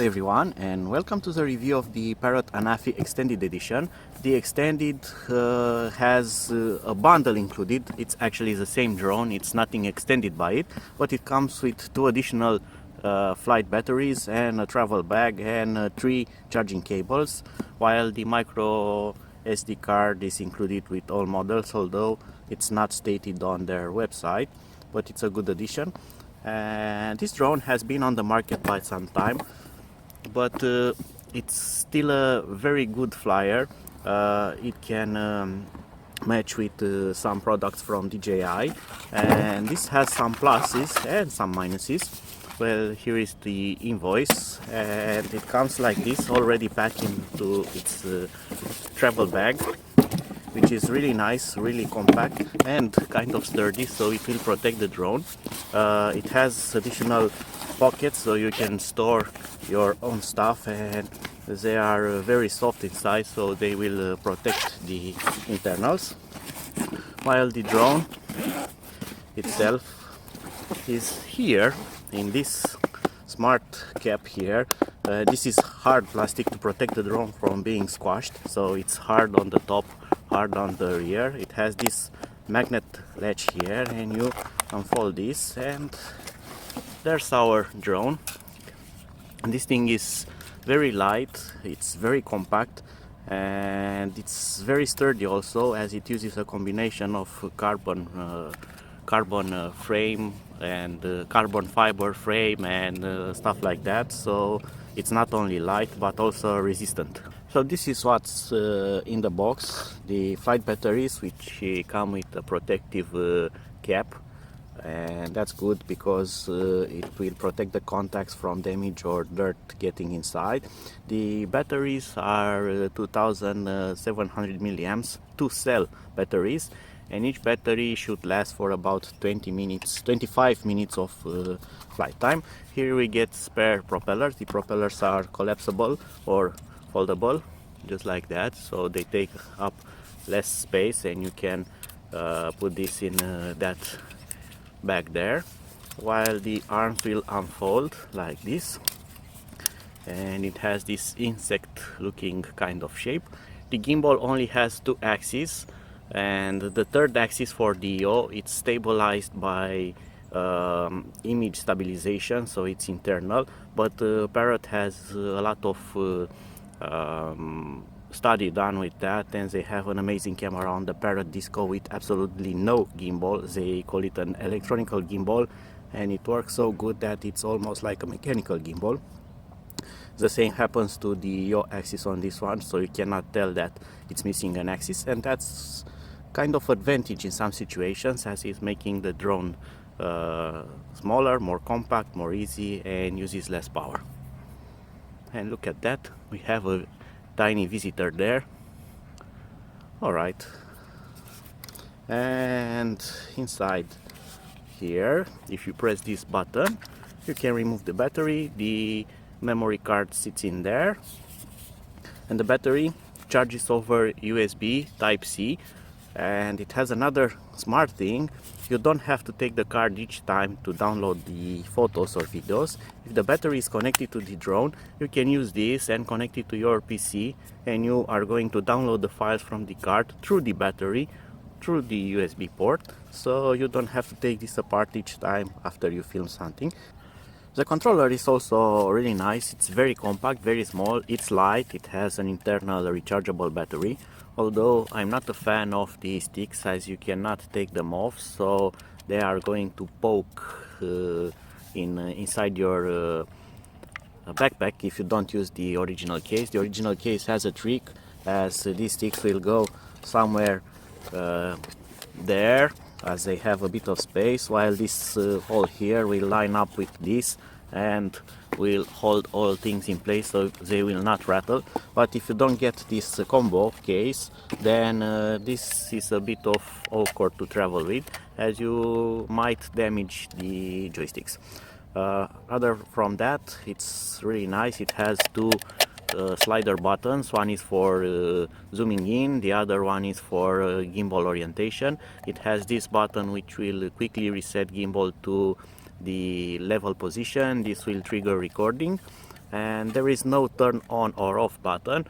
everyone, and welcome to the review of the Parrot ANAFI Extended Edition. The Extended has a bundle included. It's actually the same drone, it's nothing extended by it, but it comes with two additional flight batteries and a travel bag and 3 charging cables, while the micro SD card is included with all models, although it's not stated on their website, but it's a good addition. And this drone has been on the market by some time, but it's still a very good flyer. It can match with some products from DJI, and this has some pluses and some minuses. Well, here is the invoice, and it comes like this, already packed into its travel bag, which is really nice, really compact and kind of sturdy, so it will protect the drone. It has additional pockets so you can store your own stuff, and they are very soft inside, so they will protect the internals. While the drone itself is here in this smart cap here. This is hard plastic to protect the drone from being squashed, so it's hard on the top, hard on the rear. It has this magnet latch here, and you unfold this, and there's our drone. And this thing is very light, it's very compact, and it's very sturdy also, as it uses a combination of carbon frame and carbon fiber frame and stuff like that, so it's not only light but also resistant. So this is what's in the box: the flight batteries, which come with a protective cap, and that's good because it will protect the contacts from damage or dirt getting inside. The batteries are 2700 milliamps, 2-cell batteries, and each battery should last for about 25 minutes of flight time. Here we get spare propellers. The propellers are collapsible or foldable, just like that, so they take up less space, and you can put this in that bag there, while the arms will unfold like this, and it has this insect looking kind of shape. The gimbal only has 2 axes, and the third axis for DO, it's stabilized by image stabilization, so it's internal, but Parrot has a lot of study done with that, and they have an amazing camera on the Parrot Disco with absolutely no gimbal. They call it an electronical gimbal, and it works so good that it's almost like a mechanical gimbal. The same happens to the yaw axis on this one, so you cannot tell that it's missing an axis, and that's kind of advantage in some situations, as it's making the drone smaller, more compact, more easy, and uses less power. And look at that, we have a tiny visitor there. Alright, and inside here, if you press this button, you can remove the battery. The memory card sits in there, and the battery charges over USB Type-C. And it has another smart thing: you don't have to take the card each time to download the photos or videos. If the battery is connected to the drone, you can use this and connect it to your PC, and you are going to download the files from the card through the battery, through the USB port, so you don't have to take this apart each time after you film something. The controller is also really nice. It's very compact, very small, it's light, it has an internal rechargeable battery, although I'm not a fan of the sticks, as you cannot take them off, so they are going to poke inside your backpack if you don't use the original case. The original case has a trick, as these sticks will go somewhere there, as they have a bit of space, while this hole here will line up with this and will hold all things in place, so they will not rattle. But if you don't get this combo case, then this is a bit of awkward to travel with, as you might damage the joysticks. Other from that, it's really nice. It has 2 slider buttons. One is for zooming in, the other one is for gimbal orientation. It has this button which will quickly reset gimbal to the level position. This will trigger recording, and there is no turn on or off button.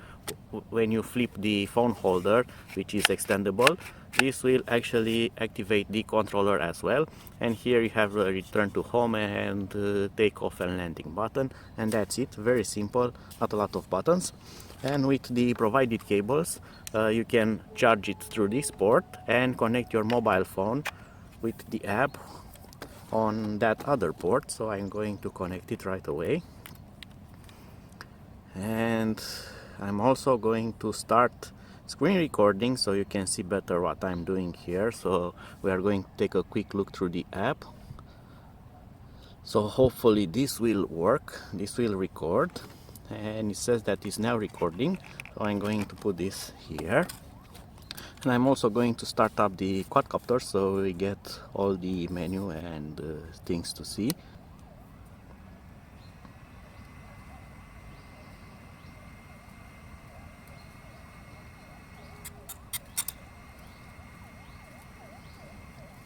When you flip the phone holder, which is extendable, this will actually activate the controller as well. And here you have a return to home and take off and landing button, and that's it. Very simple, not a lot of buttons. And with the provided cables, you can charge it through this port and connect your mobile phone with the app on that other port. So I'm going to connect it right away, and I'm also going to start screen recording so you can see better what I'm doing here. So we are going to take a quick look through the app. So hopefully this will work, this will record, and it says that it's now recording. So I'm going to put this here, and I'm also going to start up the quadcopter so we get all the menu and things to see.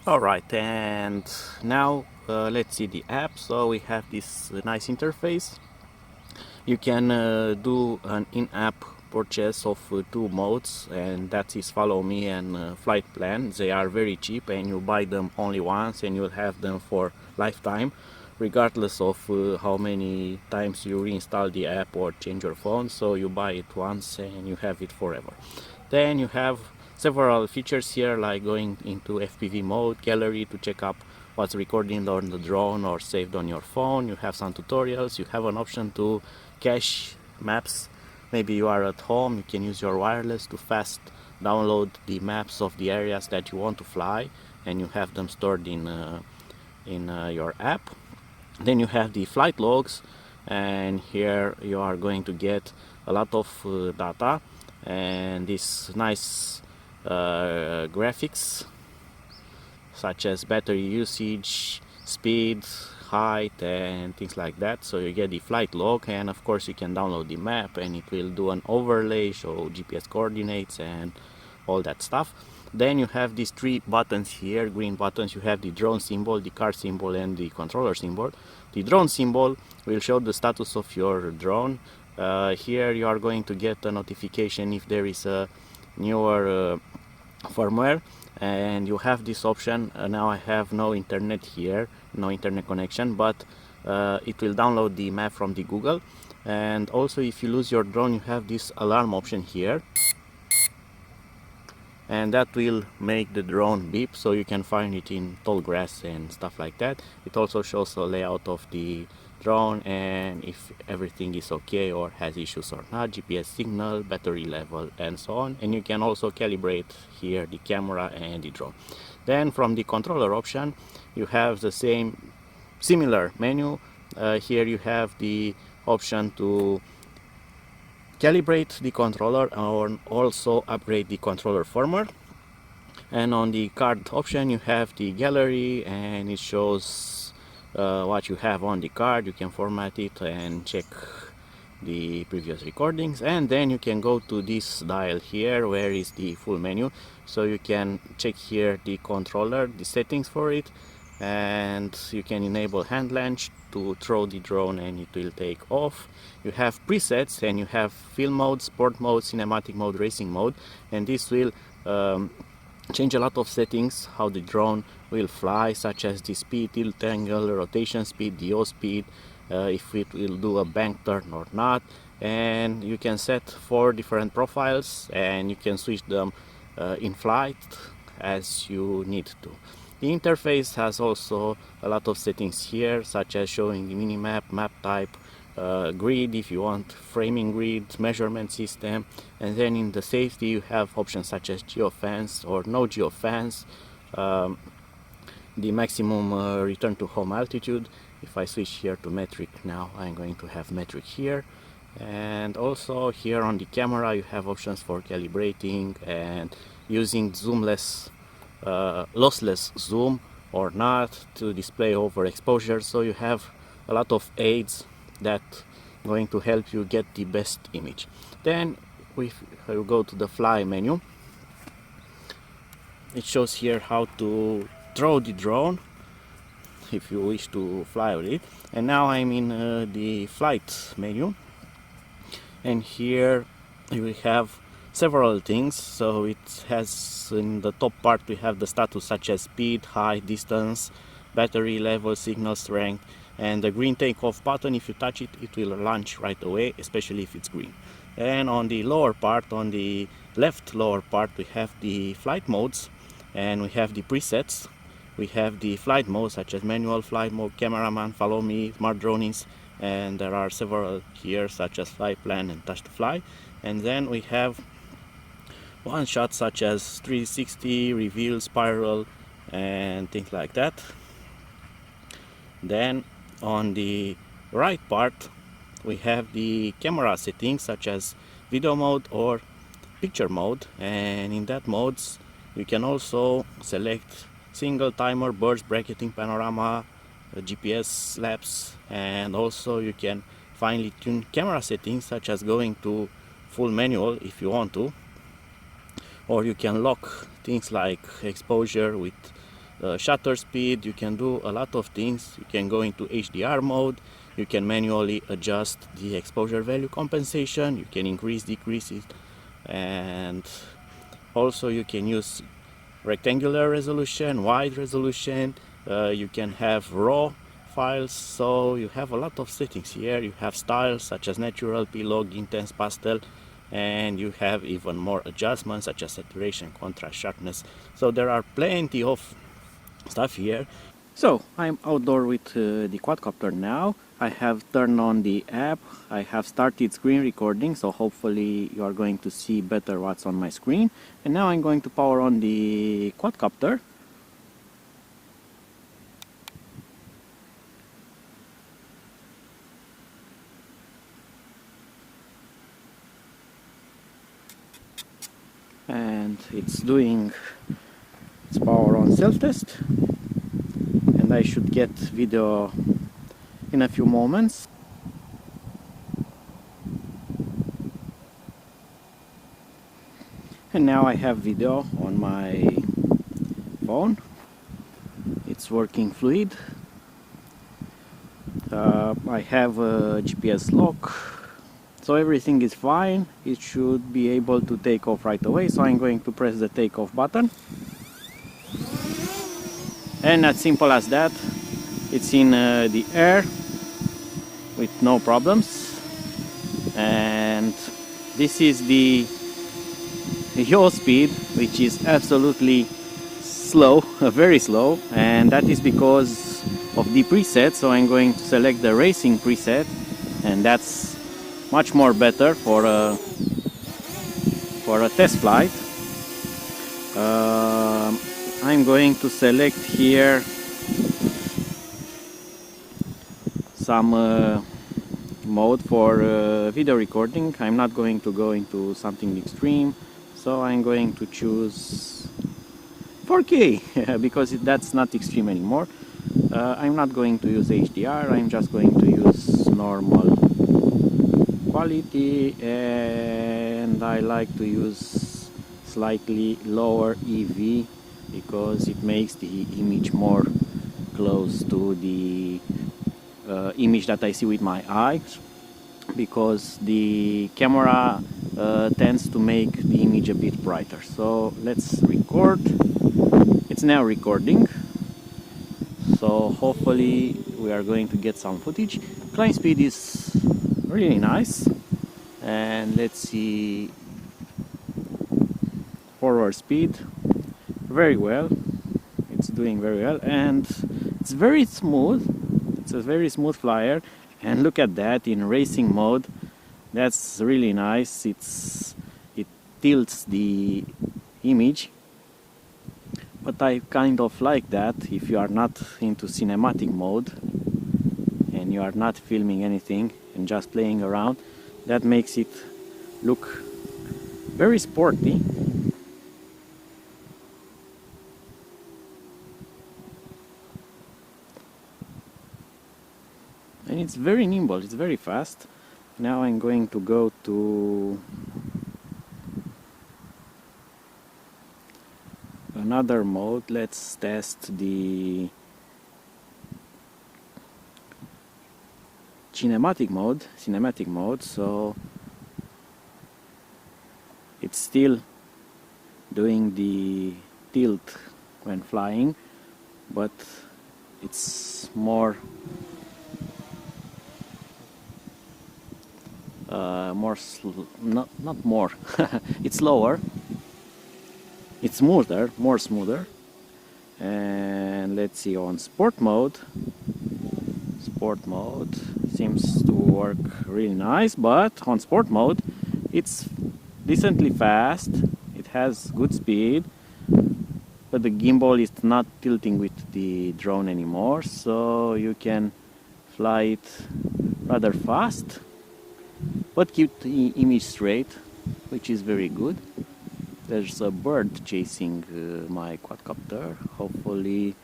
Alright, and now let's see the app. So we have this nice interface. You can do an in-app purchase of two modes, and that is follow me and flight plan. They are very cheap, and you buy them only once and you'll have them for lifetime, regardless of how many times you reinstall the app or change your phone. So you buy it once and you have it forever. Then you have several features here, like going into FPV mode, gallery to check up what's recording on the drone or saved on your phone. You have some tutorials. You have an option to cache maps. Maybe you are at home, you can use your wireless to fast download the maps of the areas that you want to fly, and you have them stored in your app. Then you have the flight logs, and here you are going to get a lot of data and this nice graphics such as battery usage, speed, height, and things like that. So you get the flight log, and of course you can download the map and it will do an overlay, show GPS coordinates and all that stuff. Then you have these three buttons here, green buttons. You have the drone symbol, the car symbol, and the controller symbol. The drone symbol will show the status of your drone. Here you are going to get a notification if there is a newer firmware, and you have this option. Now I have no internet here, no internet connection, but it will download the map from the Google. And also, if you lose your drone, you have this alarm option here, and that will make the drone beep, so you can find it in tall grass and stuff like that. It also shows a layout of the drone and if everything is okay or has issues or not, GPS signal, battery level, and so on. And you can also calibrate here the camera and the drone. Then from the controller option, you have the similar menu. Here you have the option to calibrate the controller or also upgrade the controller firmware. And on the card option, you have the gallery, and it shows what you have on the card. You can format it and check the previous recordings, and then you can go to this dial here where is the full menu, so you can check here the controller, the settings for it, and you can enable hand launch to throw the drone and it will take off. You have presets, and you have film mode, sport mode, cinematic mode, racing mode, and this will change a lot of settings how the drone will fly, such as the speed, tilt angle, rotation speed, DO speed, if it will do a bank turn or not. And you can set 4 different profiles, and you can switch them in flight as you need to. The interface has also a lot of settings here, such as showing the minimap, map type, grid if you want, framing grid, measurement system. And then in the safety you have options such as geofence or no geofence, the maximum return to home altitude. If I switch here to metric, now I'm going to have metric here. And also here on the camera you have options for calibrating and using zoomless, lossless zoom or not to display overexposure. So you have a lot of aids that going to help you get the best image. Then we will go to the fly menu. It shows here how to throw the drone. if you wish to fly with it. And now I'm in the flight menu, and here we have several things. So it has, in the top part we have the status such as speed, height, distance, battery level, signal strength, and the green takeoff button, if you touch it, it will launch right away, especially if it's green. And on the lower part, on the left lower part, we have the flight modes, and we have the presets. We have the flight modes such as manual flight mode, cameraman, follow me, smart drones, and there are several here such as fly plan and touch to fly. And then we have one shot such as 360, reveal, spiral, and things like that. Then on the right part we have the camera settings such as video mode or picture mode, and in that modes you can also select single, timer, burst, bracketing, panorama, GPS, lapse, and also you can finely tune camera settings such as going to full manual if you want to, or you can lock things like exposure with shutter speed. You can do a lot of things. You can go into HDR mode, you can manually adjust the exposure value compensation, you can increase, decrease it, and also you can use rectangular resolution, wide resolution, you can have raw files. So you have a lot of settings here. You have styles such as natural, P-log, intense, pastel, and you have even more adjustments such as saturation, contrast, sharpness. So there are plenty of stuff here. So I'm outdoor with the quadcopter now. I have turned on the app, I have started screen recording, so hopefully you are going to see better what's on my screen. And now I'm going to power on the quadcopter. And it's doing its power on self-test, and I should get video in a few moments. And now I have video on my phone. It's working fluid. I have a GPS lock, so everything is fine. It should be able to take off right away, so I'm going to press the takeoff button. And as simple as that, it's in the air with no problems. And this is the yaw speed, which is absolutely slow, very slow, and that is because of the preset. So I'm going to select the racing preset, and that's much more better for a test flight. I'm going to select here some mode for video recording. I'm not going to go into something extreme, so I'm going to choose 4K because that's not extreme anymore. I'm not going to use HDR, I'm just going to use normal quality, and I like to use slightly lower EV because it makes the image more close to the image that I see with my eyes, because the camera tends to make the image a bit brighter. So let's record. It's now recording, so hopefully we are going to get some footage. Climb speed is really nice, and let's see, forward speed, very well, it's doing very well, and it's very smooth. It's a very smooth flyer, and look at that in racing mode. That's really nice. It tilts the image, but I kind of like that. If you are not into cinematic mode and you are not filming anything and just playing around, that makes it look very sporty. And it's very nimble, it's very fast. Now I'm going to go to another mode. Let's test the cinematic mode, so it's still doing the tilt when flying, but it's more not more it's slower, it's smoother, more smoother. And let's see, on sport mode seems to work really nice, but on sport mode it's decently fast, it has good speed, but the gimbal is not tilting with the drone anymore, so you can fly it rather fast but keep the image straight, which is very good. There's a bird chasing my quadcopter. Hopefully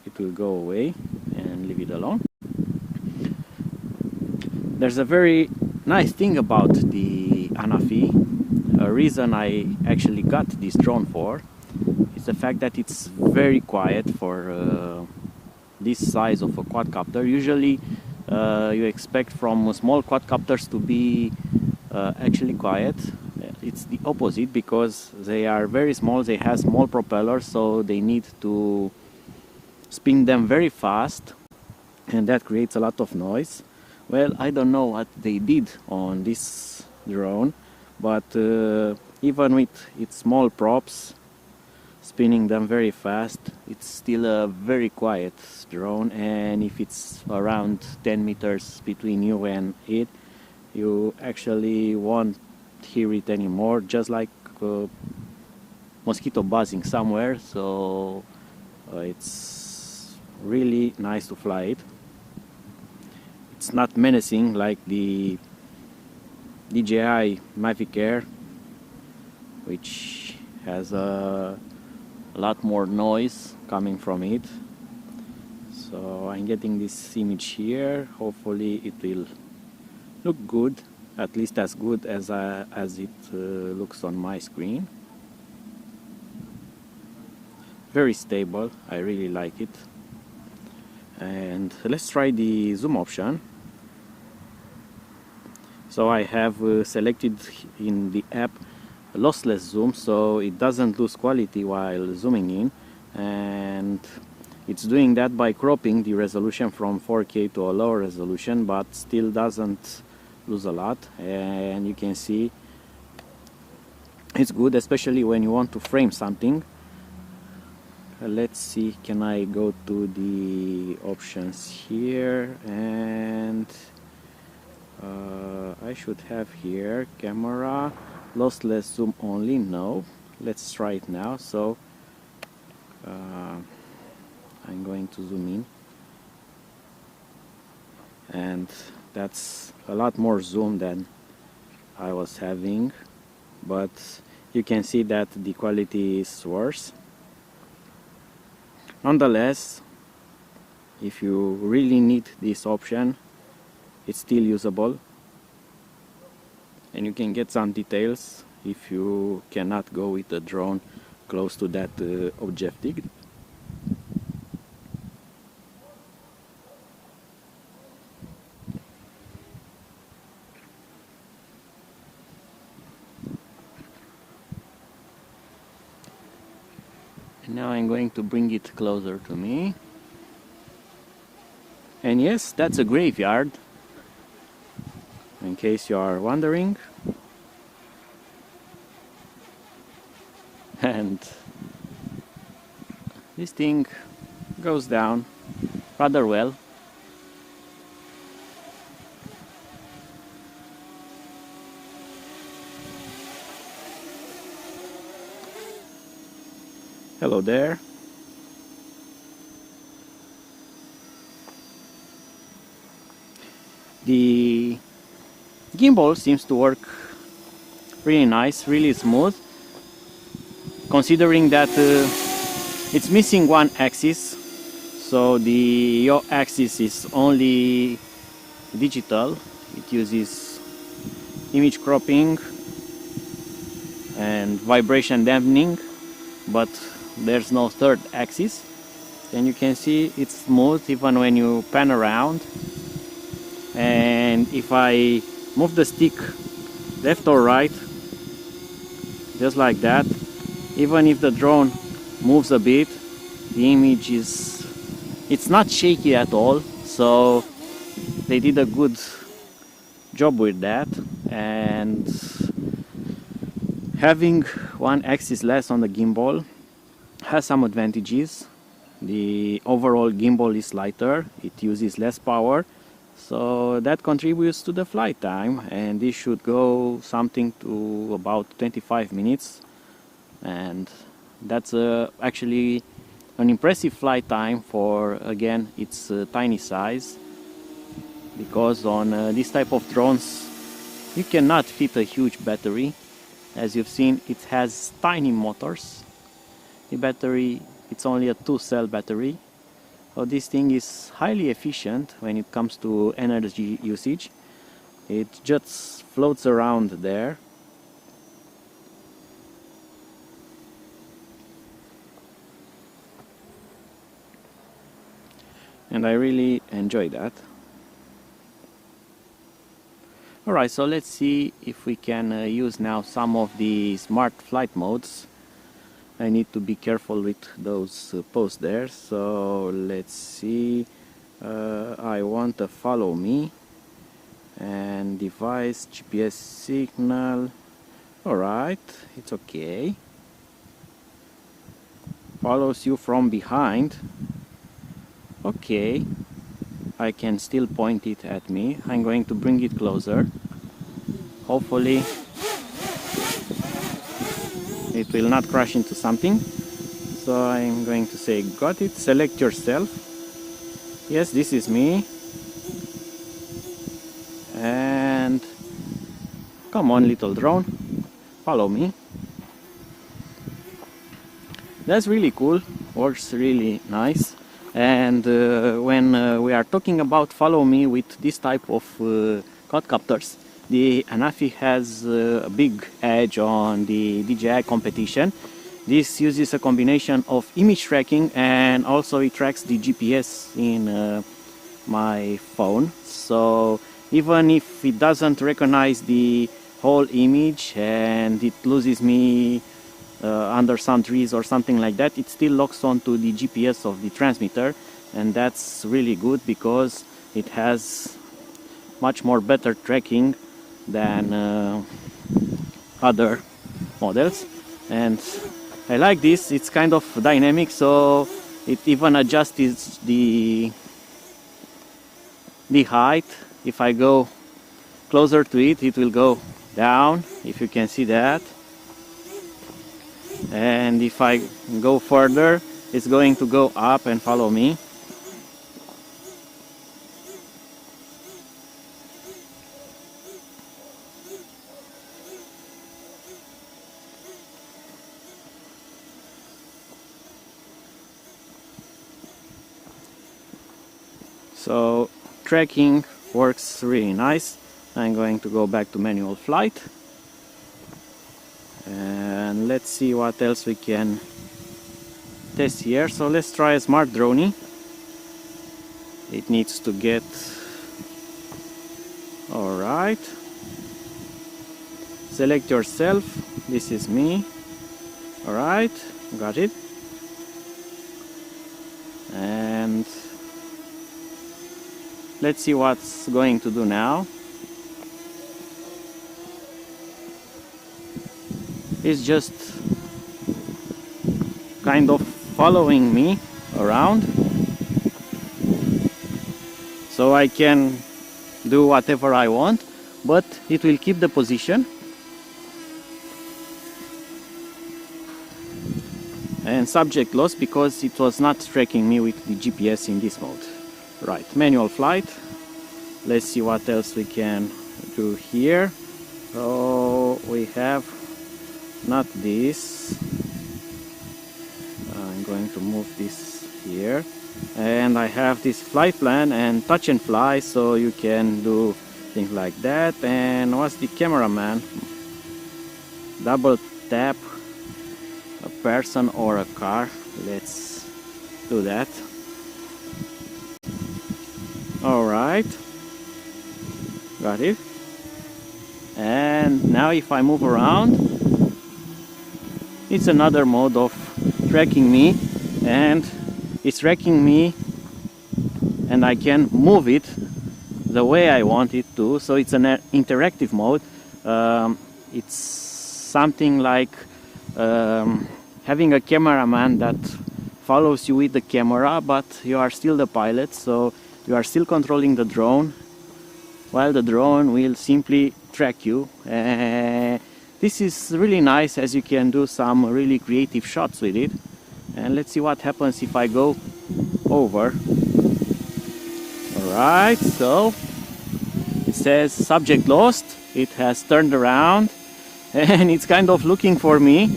it will go away and leave it alone. There's a very nice thing about the ANAFI. A reason I actually got this drone for is the fact that it's very quiet for this size of a quadcopter. Usually you expect from small quadcopters to be actually quiet. It's the opposite, because they are very small, they have small propellers, so they need to spin them very fast, and that creates a lot of noise. Well, I don't know what they did on this drone, but even with its small props, spinning them very fast, it's still a very quiet drone, and if it's around 10 meters between you and it, you actually won't hear it anymore, just like mosquito buzzing somewhere. So it's really nice to fly it. It's not menacing like the DJI Mavic Air, which has a lot more noise coming from it. So I'm getting this image here. Hopefully it will look good, at least as good as it looks on my screen. Very stable, I really like it. And let's try the zoom option. So I have selected in the app lossless zoom, so it doesn't lose quality while zooming in, and it's doing that by cropping the resolution from 4K to a lower resolution, but still doesn't lose a lot. And you can see it's good, especially when you want to frame something. Let's see, can I go to the options here, and I should have here camera lossless zoom only. No, let's try it now. So I'm going to zoom in, and that's a lot more zoom than I was having, but you can see that the quality is worse. Nonetheless, if you really need this option, it's still usable, and you can get some details if you cannot go with the drone close to that objective. And now I'm going to bring it closer to me. And yes, that's a graveyard, in case you are wondering. And this thing goes down rather well. Hello there. The gimbal seems to work really nice, really smooth, considering that it's missing one axis, so the yaw axis is only digital. It uses image cropping and vibration dampening, but there's no third axis. And you can see it's smooth even when you pan around, and and if I move the stick left or right, just like that, even if the drone moves a bit, the image is, it's not shaky at all. So they did a good job with that, and having one axis less on the gimbal has some advantages. The overall gimbal is lighter, it uses less power, so that contributes to the flight time, and this should go something to about 25 minutes, and that's actually an impressive flight time for, again, its tiny size, because on this type of drones you cannot fit a huge battery. As you've seen, it has tiny motors. The battery, it's only a 2-cell battery, so this thing is highly efficient when it comes to energy usage. It just floats around there. And I really enjoy that. Alright, so let's see if we can use now some of the smart flight modes. I need to be careful with those posts there, so let's see. I want to follow me and device GPS signal. Alright, it's okay. Follows you from behind. Okay, I can still point it at me. I'm going to bring it closer. Hopefully it will not crash into something. So I'm going to say got it. Select yourself. Yes, this is me. And come on, little drone, follow me. That's really cool, works really nice. And when we are talking about follow me with this type of quadcopters, the ANAFI has a big edge on the DJI competition. This uses a combination of image tracking, and also it tracks the GPS in my phone. So even if it doesn't recognize the whole image and it loses me under some trees or something like that, it still locks onto the GPS of the transmitter, and that's really good because it has much more better tracking than other models. And I like this, it's kind of dynamic, so it even adjusts the height. If I go closer to it, it will go down, if you can see that. And if I go further, it's going to go up and follow me. So tracking works really nice. I'm going to go back to manual flight. And let's see what else we can test here. So let's try a smart drone. It needs to get alright. Select yourself. This is me. Alright, got it. And let's see what's going to do now. It's just kind of following me around, so I can do whatever I want, but it will keep the position. And subject lost because it was not tracking me with the GPS in this mode. Right, manual flight. Let's see what else we can do here. So we have not this. I'm going to move this here, and I have this flight plan and touch and fly, so you can do things like that. And what's the cameraman? Double tap a person or a car. Let's do that. All right, Got it. And now if I move around, it's another mode of tracking me, and it's tracking me and I can move it the way I want it to. So it's an interactive mode. It's something like having a cameraman that follows you with the camera, but you are still the pilot, so you are still controlling the drone, while the drone will simply track you. This is really nice, as you can do some really creative shots with it. And let's see what happens if I go over. Alright, so it says subject lost. It has turned around and it's kind of looking for me.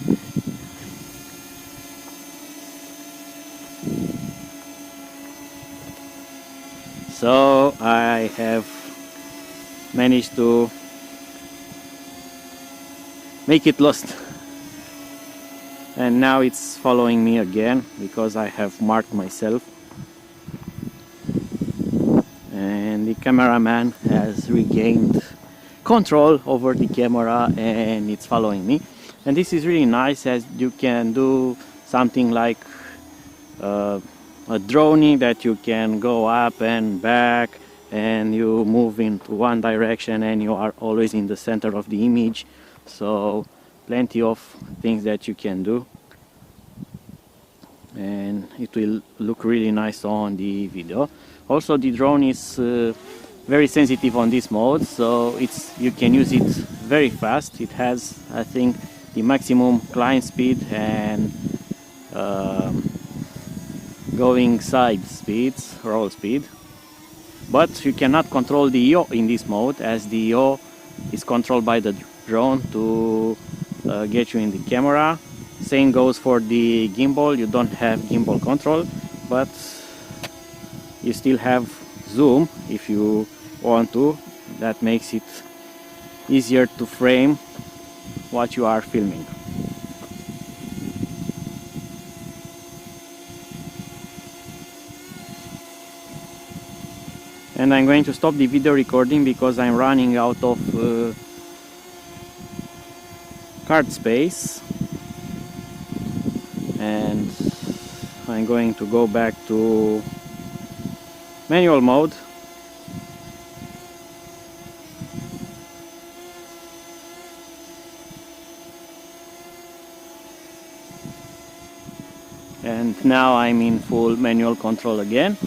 So I have managed to make it lost, and now it's following me again because I have marked myself, and the cameraman has regained control over the camera and it's following me. And this is really nice, as you can do something like a droning, that you can go up and back and you move into one direction and you are always in the center of the image. So plenty of things that you can do, and it will look really nice on the video. Also, the drone is very sensitive on this mode, so you can use it very fast. It has, I think, the maximum climb speed and going side speeds, roll speed. But you cannot control the yaw in this mode, as the yaw is controlled by the drone to get you in the camera. Same goes for the gimbal. You don't have gimbal control, but you still have zoom if you want to. That makes it easier to frame what you are filming. And I'm going to stop the video recording because I'm running out of card space, and I'm going to go back to manual mode. And now I'm in full manual control again.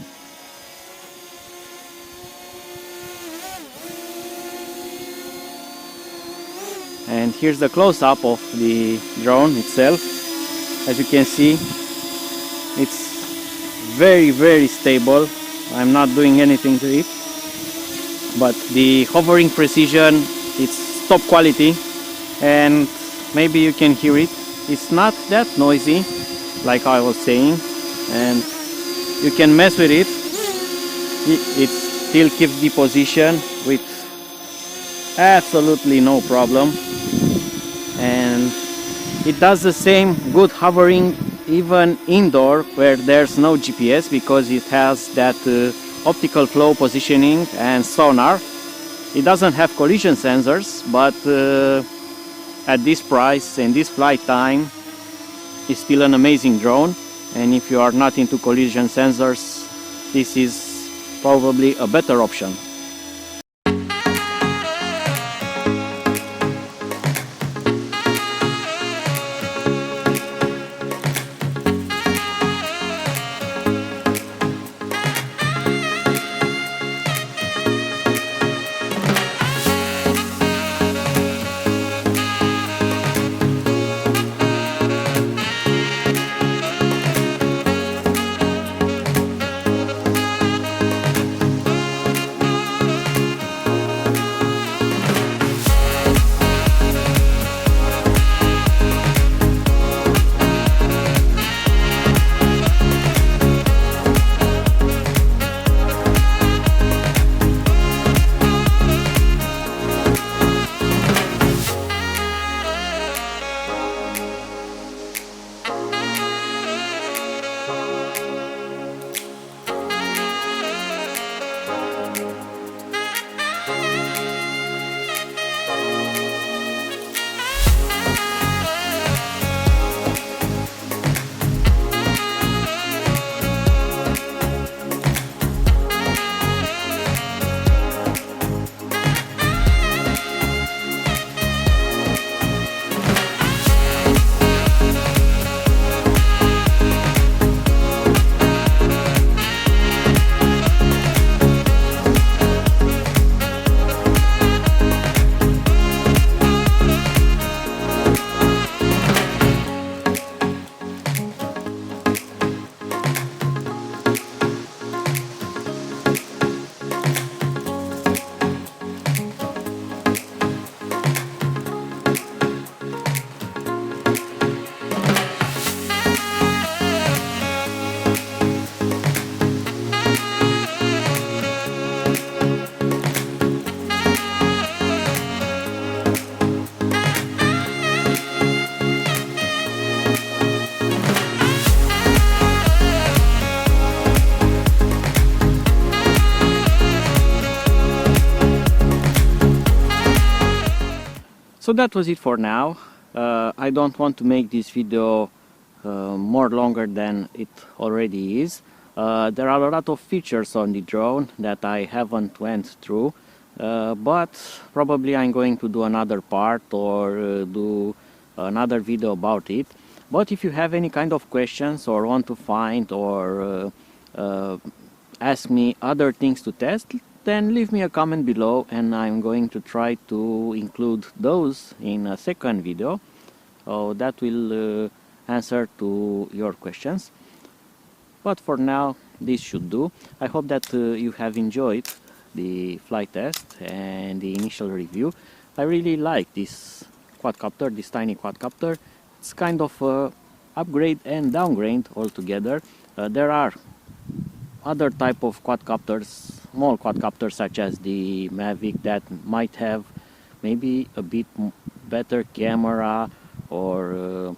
And here's the close-up of the drone itself. As you can see, it's very stable. I'm not doing anything to it, but the hovering precision, it's top quality, and maybe you can hear it. It's not that noisy, like I was saying, and you can mess with it. It still keeps the position with absolutely no problem, and it does the same good hovering even indoor where there's no GPS, because it has that optical flow positioning and sonar. It doesn't have collision sensors, but at this price and this flight time, it's still an amazing drone. And if you are not into collision sensors, this is probably a better option. So that was it for now. I don't want to make this video more longer than it already is. There are a lot of features on the drone that I haven't went through, but probably I'm going to do another part or do another video about it. But if you have any kind of questions or want to find or ask me other things to test, then leave me a comment below and I'm going to try to include those in a second video. So that will answer to your questions. But for now, this should do. I hope that you have enjoyed the flight test and the initial review. I really like this quadcopter, this tiny quadcopter. It's kind of upgrade and downgrade altogether. There are other type of quadcopters, small quadcopters such as the Mavic, that might have maybe a bit better camera or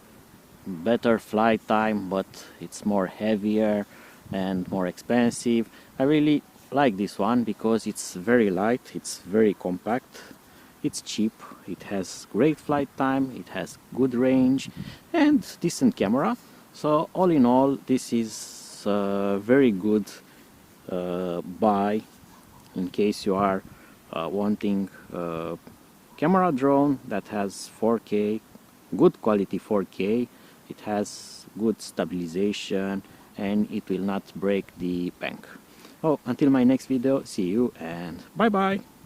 better flight time, but it's more heavier and more expensive. I really like this one because it's very light, it's very compact, it's cheap, it has great flight time, it has good range and decent camera. So all in all, this is very good buy in case you are wanting a camera drone that has 4K, good quality 4K, it has good stabilization and it will not break the bank. Oh, until my next video, see you and bye bye.